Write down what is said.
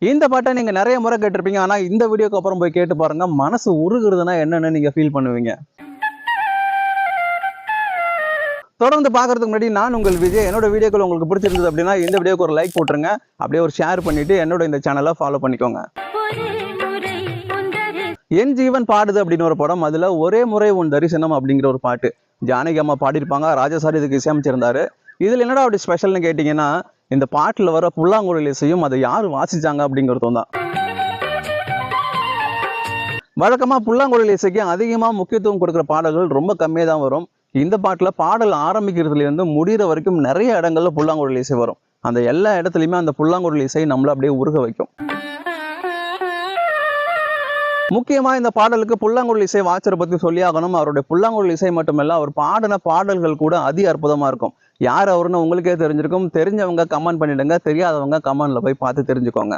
இந்த பாட்டை நீங்க நிறைய முறை கேட்டிருப்பீங்க. ஆனா இந்த வீடியோக்கு அப்புறம் போய் கேட்டு பாருங்க. மனசு உருகுறதுன்னா என்னன்னு நீங்க ஃபீல் பண்ணுவீங்க. தொடர்ந்து பார்க்கறதுக்கு முன்னாடி நான் உங்கள் விஜய். என்னோட வீடியோக்கள் உங்களுக்கு பிடிச்சிருந்தது அப்படின்னா இந்த வீடியோக்கு ஒரு லைக் போட்டுருங்க. அப்படியே ஒரு ஷேர் பண்ணிட்டு என்னோட இந்த சேனலை ஃபாலோ பண்ணிக்கோங்க. என் ஜீவன் பாடுது அப்படின்னு ஒரு படம். அதுல ஒரே முறை உன் தரிசனம் அப்படிங்கிற ஒரு பாட்டு ஜானகி அம்மா பாடியிருப்பாங்க. ராஜசாரி இதுக்கு இசையமைச்சிருந்தாரு. இதுல என்னடா அப்படி ஸ்பெஷல்னு கேட்டீங்கன்னா, இந்த பாட்டுல வர புல்லாங்குழல் இசையும் அதை யாரு வாசிச்சாங்க அப்படிங்கிறதும் தான். வழக்கமா புல்லாங்குழல் இசைக்கு அதிகமா முக்கியத்துவம் கொடுக்குற பாடல்கள் ரொம்ப கம்மியாக தான் வரும். இந்த பாட்டுல பாடல் ஆரம்பிக்கிறதுல இருந்து முடிகிற வரைக்கும் நிறைய இடங்கள்ல புல்லாங்குழல் இசை வரும். அந்த எல்லா இடத்துலையுமே அந்த புல்லாங்குழல் இசை நம்மள அப்படியே உருக வைக்கும். முக்கியமா இந்த பாடலுக்கு புல்லாங்குழல் இசை வாச்சரை பத்தி சொல்லி ஆகணும். அவருடைய புல்லாங்குழல் இசை மட்டுமல்ல, அவர் பாடின பாடல்கள் கூட அதி அற்புதமா இருக்கும். யார் அவருன்னு உங்களுக்கே தெரிஞ்சிருக்கும். தெரிஞ்சவங்க கமெண்ட் பண்ணிடுங்க, தெரியாதவங்க கமெண்ட்ல போய் பார்த்து தெரிஞ்சுக்கோங்க.